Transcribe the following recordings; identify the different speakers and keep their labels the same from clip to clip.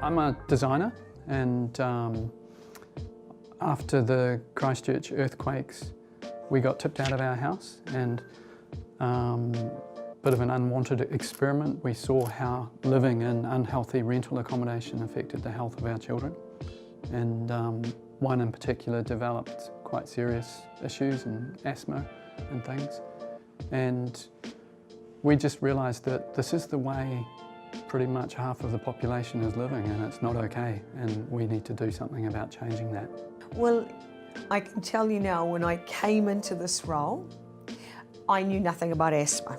Speaker 1: I'm a designer, and after the Christchurch earthquakes, we got tipped out of our house, and bit of an unwanted experiment. We saw how living in unhealthy rental accommodation affected the health of our children, and one in particular developed quite serious issues and asthma and things, and we just realised that this is the way pretty much half of the population is living, and it's not okay, and we need to do something about changing that.
Speaker 2: Well, I can tell you now, when I came into this role, I knew nothing about asthma.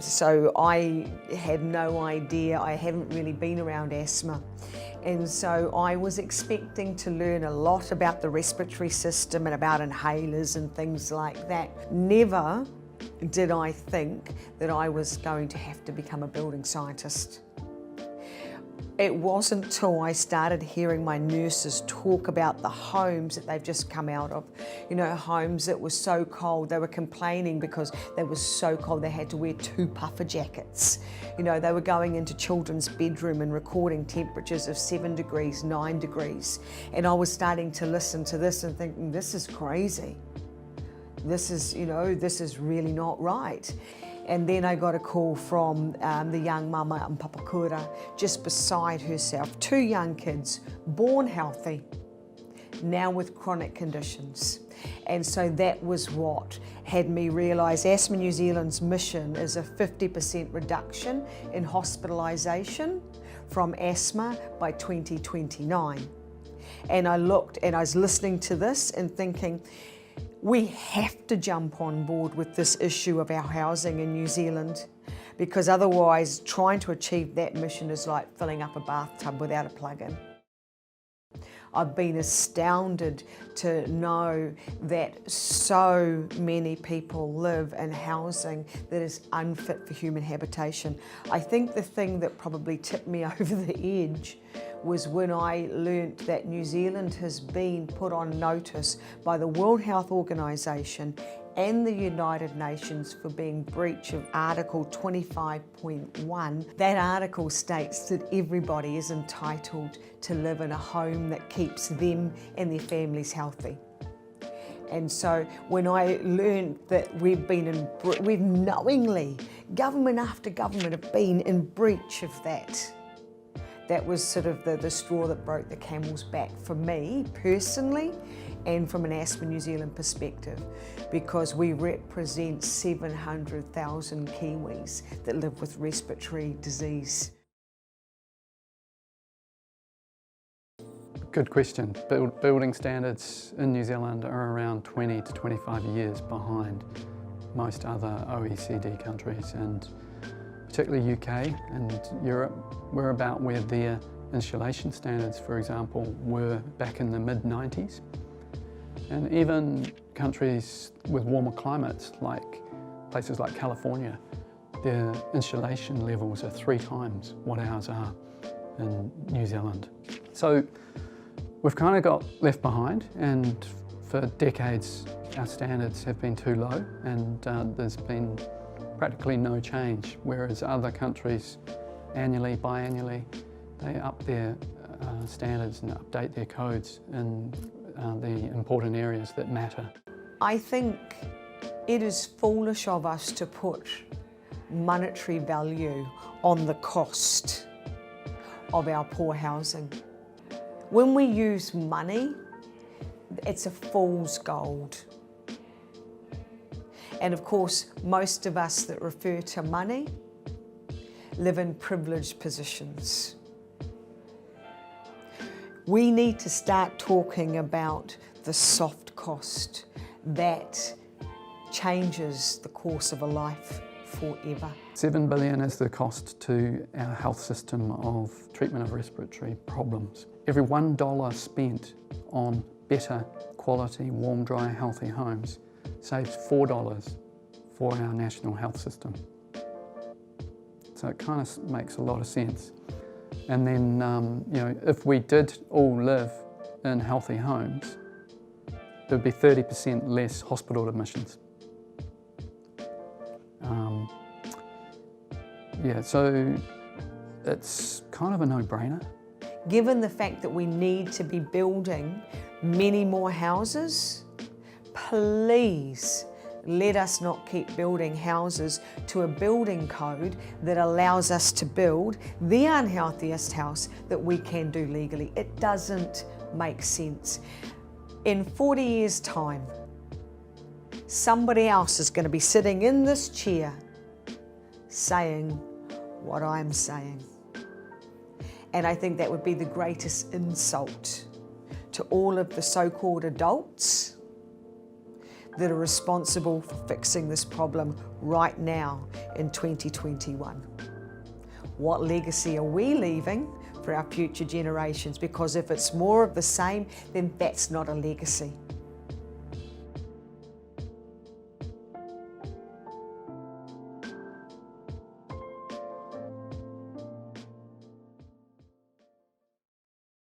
Speaker 2: So I had no idea, I haven't really been around asthma. And so I was expecting to learn a lot about the respiratory system and about inhalers and things like that. Never did I think that I was going to have to become a building scientist. It wasn't until I started hearing my nurses talk about the homes that they've just come out of. You know, homes that were so cold, they were complaining because they were so cold they had to wear 2 puffer jackets. You know, they were going into children's bedroom and recording temperatures of 7 degrees, 9 degrees. And I was starting to listen to this and thinking, this is crazy. This is, you know, this is really not right. And then I got a call from the young mama in Papakura, just beside herself, 2 young kids, born healthy, now with chronic conditions. And so that was what had me realise Asthma New Zealand's mission is a 50% reduction in hospitalisation from asthma by 2029. And I looked and I was listening to this and thinking, we have to jump on board with this issue of our housing in New Zealand, because otherwise trying to achieve that mission is like filling up a bathtub without a plug-in. I've been astounded to know that so many people live in housing that is unfit for human habitation. I think the thing that probably tipped me over the edge was when I learnt that New Zealand has been put on notice by the World Health Organization and the United Nations for being breach of Article 25.1. That article states that everybody is entitled to live in a home that keeps them and their families healthy. And so when I learned that we've knowingly, government after government have been in breach of that, that was sort of the straw that broke the camel's back for me personally, and from an Asthma New Zealand perspective, because we represent 700,000 Kiwis that live with respiratory disease.
Speaker 1: Good question. Building standards in New Zealand are around 20 to 25 years behind most other OECD countries, and particularly UK and Europe. We're about where their insulation standards, for example, were back in the mid-90s. And even countries with warmer climates, like places like California, their insulation levels are 3 times what ours are in New Zealand. So we've kind of got left behind, and for decades our standards have been too low, and there's been practically no change, whereas other countries annually, biannually, they up their standards and update their codes in the important areas that matter.
Speaker 2: I think it is foolish of us to put monetary value on the cost of our poor housing. When we use money, it's a fool's gold. And of course, most of us that refer to money live in privileged positions. We need to start talking about the soft cost that changes the course of a life forever.
Speaker 1: 7 billion is the cost to our health system of treatment of respiratory problems. Every $1 spent on better quality, warm, dry, healthy homes saves $4 for our national health system. So it kind of makes a lot of sense. And then, you know, if we did all live in healthy homes, there'd be 30% less hospital admissions. Yeah, so it's kind of a no-brainer.
Speaker 2: Given the fact that we need to be building many more houses, please let us not keep building houses to a building code that allows us to build the unhealthiest house that we can do legally. It doesn't make sense. In 40 years' time, somebody else is going to be sitting in this chair saying what I'm saying. And I think that would be the greatest insult to all of the so-called adults that are responsible for fixing this problem right now in 2021. What legacy are we leaving for our future generations? Because if it's more of the same, then that's not a legacy.